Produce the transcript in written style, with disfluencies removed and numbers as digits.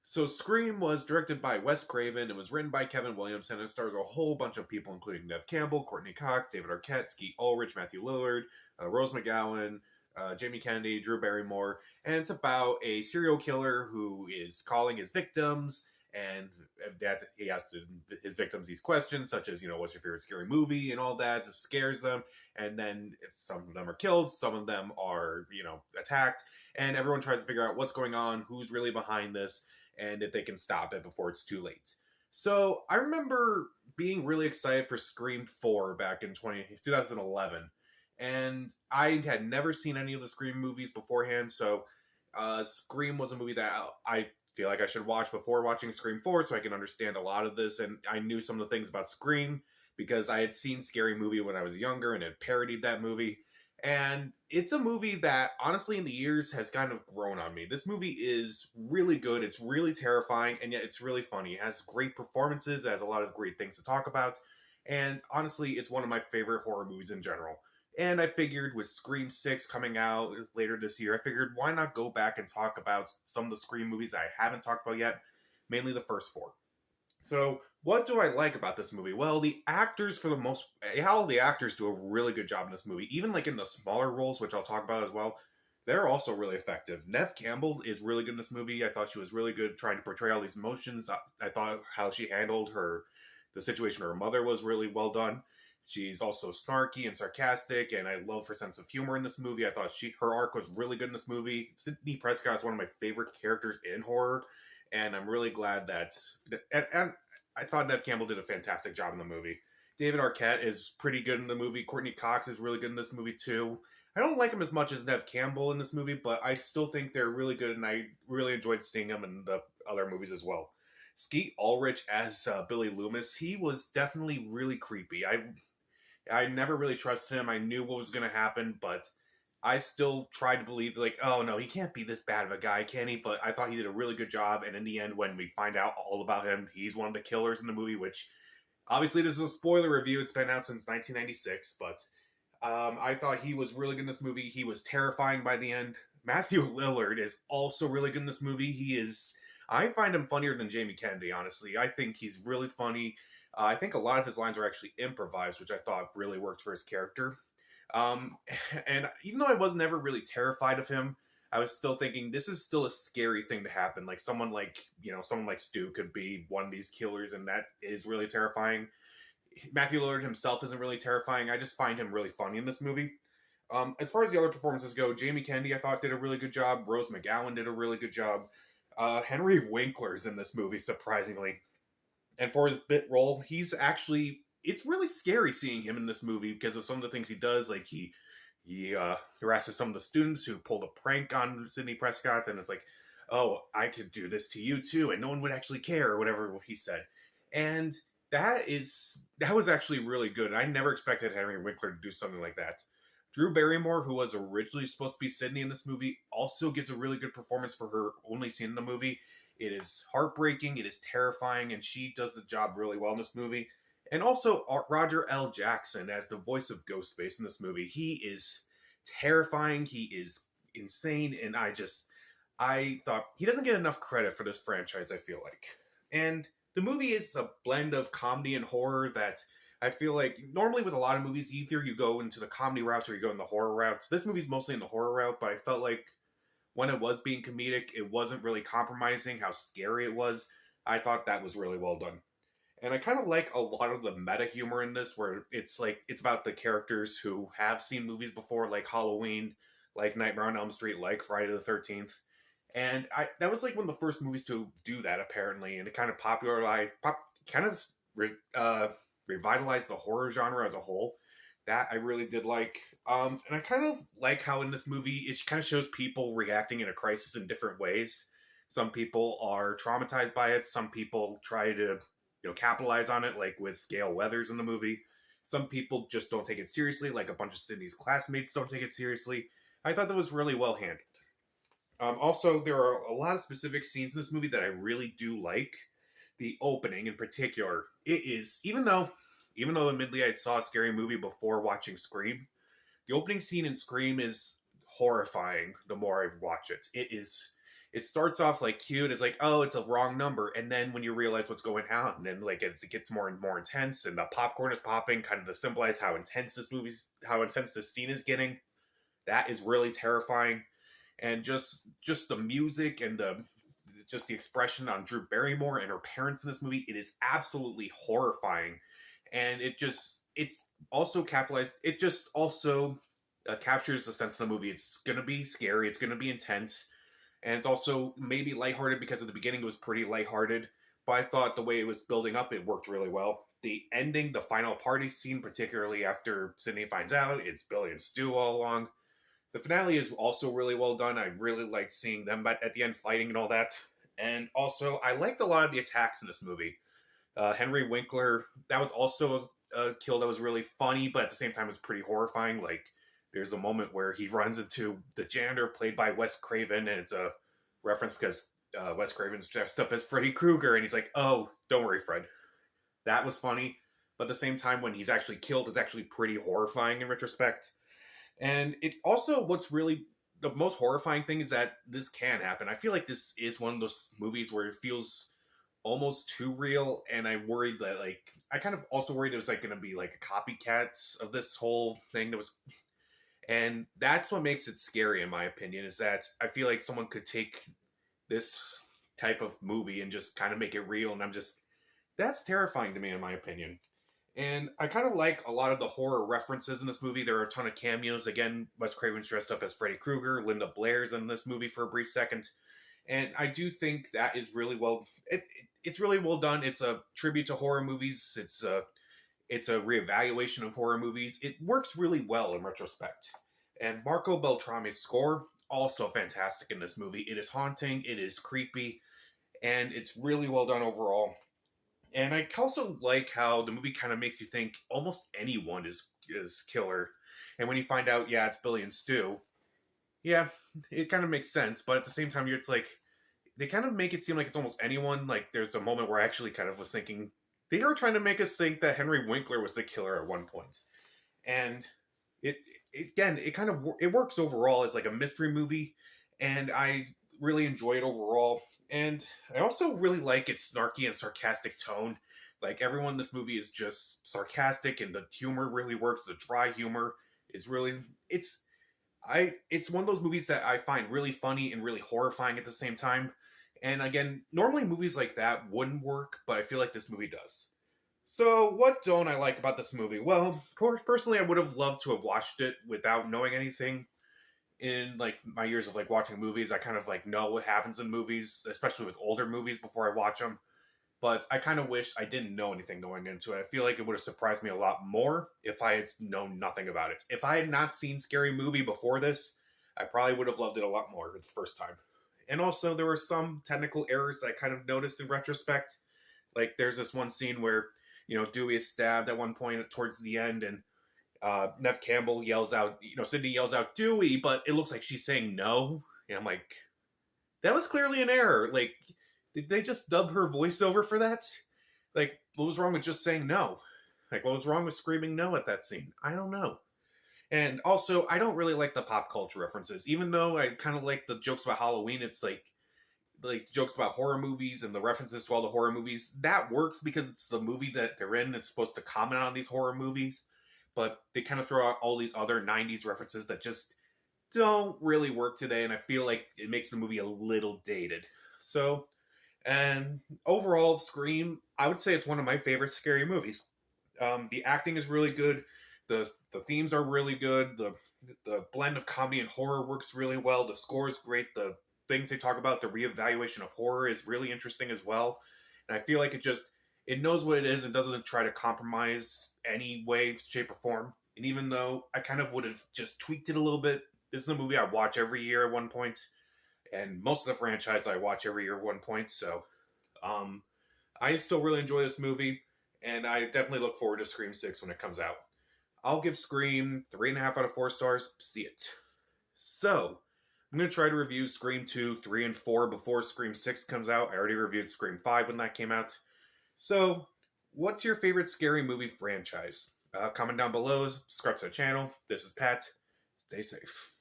So Scream was directed by Wes Craven. It was written by Kevin Williamson. And it stars a whole bunch of people, including Nev Campbell, Courtney Cox, David Arquette, Skeet Ulrich, Matthew Lillard, Rose McGowan, Jamie Kennedy, Drew Barrymore. And it's about a serial killer who is calling his victims, and that he asks his victims these questions, such as, what's your favorite scary movie and all that. It scares them. And then if some of them are killed, some of them are, attacked. And everyone tries to figure out what's going on, who's really behind this, and if they can stop it before it's too late. So I remember being really excited for Scream 4 back in 2011. And I had never seen any of the Scream movies beforehand, so Scream was a movie that I feel like I should watch before watching Scream 4 so I can understand a lot of this. And I knew some of the things about Scream because I had seen Scary Movie when I was younger and had parodied that movie. And it's a movie that, honestly, in the years has kind of grown on me. This movie is really good. It's really terrifying, and yet it's really funny. It has great performances. It has a lot of great things to talk about. And honestly, it's one of my favorite horror movies in general. And I figured with Scream 6 coming out later this year, I figured why not go back and talk about some of the Scream movies I haven't talked about yet, mainly the first four. So, what do I like about this movie? Well, the actors, all the actors do a really good job in this movie. Even like in the smaller roles, which I'll talk about as well, they're also really effective. Nev Campbell is really good in this movie. I thought she was really good trying to portray all these emotions. I thought how she handled the situation with her mother was really well done. She's also snarky and sarcastic, and I love her sense of humor in this movie. I thought her arc was really good in this movie. Sidney Prescott is one of my favorite characters in horror, and I'm really glad that. And I thought Nev Campbell did a fantastic job in the movie. David Arquette is pretty good in the movie. Courtney Cox is really good in this movie too. I don't like him as much as Nev Campbell in this movie, but I still think they're really good, and I really enjoyed seeing them in the other movies as well. Skeet Ulrich as Billy Loomis, he was definitely really creepy. I never really trusted him. I knew what was going to happen, but I still tried to believe, like, oh no, he can't be this bad of a guy, can he? But I thought he did a really good job, and in the end, when we find out all about him, he's one of the killers in the movie, which, obviously, this is a spoiler review. It's been out since 1996, but I thought he was really good in this movie. He was terrifying by the end. Matthew Lillard is also really good in this movie. I find him funnier than Jamie Kennedy, honestly. I think he's really funny. I think a lot of his lines are actually improvised, which I thought really worked for his character. Um, and even though I was never really terrified of him, I was still thinking this is still a scary thing to happen. Like someone like Stu could be one of these killers, and that is really terrifying. Matthew Lillard himself isn't really terrifying. I just find him really funny in this movie. As far as the other performances go, Jamie Kennedy I thought did a really good job. Rose McGowan did a really good job. Henry Winkler's in this movie, surprisingly. And for his bit role, it's really scary seeing him in this movie because of some of the things he does. Like he harasses some of the students who pulled a prank on Sidney Prescott, and it's like, oh, I could do this to you too, and no one would actually care, or whatever he said. And that was actually really good. I never expected Henry Winkler to do something like that. Drew Barrymore, who was originally supposed to be Sydney in this movie, also gives a really good performance for her only scene in the movie. It is heartbreaking, it is terrifying, and she does the job really well in this movie. And also Roger L. Jackson as the voice of Ghostface in this movie. He is terrifying, he is insane, and I thought he doesn't get enough credit for this franchise, I feel like. And the movie is a blend of comedy and horror that I feel like normally with a lot of movies, either you go into the comedy routes or you go in the horror routes. This movie's mostly in the horror route, but I felt like when it was being comedic, it wasn't really compromising how scary it was. I thought that was really well done. And I kind of like a lot of the meta humor in this, where it's about the characters who have seen movies before, like Halloween, like Nightmare on Elm Street, like Friday the 13th. And that was like one of the first movies to do that, apparently, and it kind of revitalized the horror genre as a whole. That I really did like. And I kind of like how in this movie it kind of shows people reacting in a crisis in different ways. Some people are traumatized by it. Some people try to, capitalize on it, like with Gale Weathers in the movie. Some people just don't take it seriously, like a bunch of Sydney's classmates don't take it seriously. I thought that was really well handled. Also, there are a lot of specific scenes in this movie that I really do like. The opening, in particular, it is even though admittedly I saw a scary movie before watching Scream, the opening scene in Scream is horrifying the more I watch it. it starts off like cute. It's like, oh, it's a wrong number, and then when you realize what's going on, and then like as it gets more and more intense, and the popcorn is popping, kind of to symbolize how intense this scene is getting. That is really terrifying, and just the music and the expression on Drew Barrymore and her parents in this movie, it is absolutely horrifying, and it's also capitalized. It just also captures the sense of the movie. It's gonna be scary. It's gonna be intense, and it's also maybe lighthearted because at the beginning it was pretty lighthearted. But I thought the way it was building up, it worked really well. The ending, the final party scene, particularly after Sydney finds out it's Billy and Stu all along. The finale is also really well done. I really liked seeing them at the end fighting and all that. And also, I liked a lot of the attacks in this movie. Henry Winkler, that was also a kill that was really funny, but at the same time was pretty horrifying. Like, there's a moment where he runs into the janitor played by Wes Craven, and it's a reference because Wes Craven's dressed up as Freddy Krueger, and he's like, "Oh, don't worry, Fred." That was funny, but at the same time, when he's actually killed, it's actually pretty horrifying in retrospect. And it also, what's really the most horrifying thing is that this can happen. I feel like this is one of those movies where it feels almost too real, and I worried that like I kind of also worried it was like going to be like a copycat of this whole thing that was, and that's what makes it scary in my opinion. Is that I feel like someone could take this type of movie and just kind of make it real, and that's terrifying to me in my opinion. And I kind of like a lot of the horror references in this movie. There are a ton of cameos. Again, Wes Craven's dressed up as Freddy Krueger. Linda Blair's in this movie for a brief second. And I do think that is really well. It's really well done. It's a tribute to horror movies. It's a reevaluation of horror movies. It works really well in retrospect. And Marco Beltrami's score also fantastic in this movie. It is haunting. It is creepy, and it's really well done overall. And I also like how the movie kind of makes you think almost anyone is killer. And when you find out, yeah, it's Billy and Stu, yeah, it kind of makes sense. But at the same time, it's like they kind of make it seem like it's almost anyone. Like there's a moment where I actually kind of was thinking they are trying to make us think that Henry Winkler was the killer at one point. And it again, it works overall as like a mystery movie, and I really enjoy it overall. And I also really like its snarky and sarcastic tone. Like everyone in this movie is just sarcastic, and the humor really works. The dry humor is really it's one of those movies that I find really funny and really horrifying at the same time. And again, normally movies like that wouldn't work, but I feel like this movie does. So, what don't I like about this movie? Well, personally, I would have loved to have watched it without knowing anything. In like my years of like watching movies, I kind of like know what happens in movies, especially with older movies before I watch them. But I kind of wish I didn't know anything going into it. I feel like it would have surprised me a lot more if I had known nothing about it. If I had not seen Scary Movie before this, I probably would have loved it a lot more the first time. And also, there were some technical errors that I kind of noticed in retrospect. Like, there's this one scene where, Dewey is stabbed at one point towards the end, and Nev Campbell yells out, Sydney yells out, Dewey, but it looks like she's saying no. And I'm like, that was clearly an error. Like, did they just dub her voiceover for that? Like, what was wrong with just saying no? Like, what was wrong with screaming no at that scene? I don't know. And also, I don't really like the pop culture references. Even though I kind of like the jokes about Halloween, it's like jokes about horror movies and the references to all the horror movies. That works because it's the movie that they're in. It's supposed to comment on these horror movies. But they kind of throw out all these other 90s references that just don't really work today. And I feel like it makes the movie a little dated. So, and overall, Scream, I would say it's one of my favorite scary movies. The acting is really good. The themes are really good. The blend of comedy and horror works really well. The score is great. The things they talk about, the reevaluation of horror is really interesting as well. And I feel like it knows what it is and doesn't try to compromise any way, shape, or form. And even though I kind of would have just tweaked it a little bit, this is a movie I watch every year at one point. And most of the franchise I watch every year at one point. So I still really enjoy this movie. And I definitely look forward to Scream 6 when it comes out. I'll give Scream 3.5 out of 4 stars. See it. So, I'm going to try to review Scream 2, 3, and 4 before Scream 6 comes out. I already reviewed Scream 5 when that came out. So, what's your favorite scary movie franchise? Comment down below, subscribe to the channel. This is Pat. Stay safe.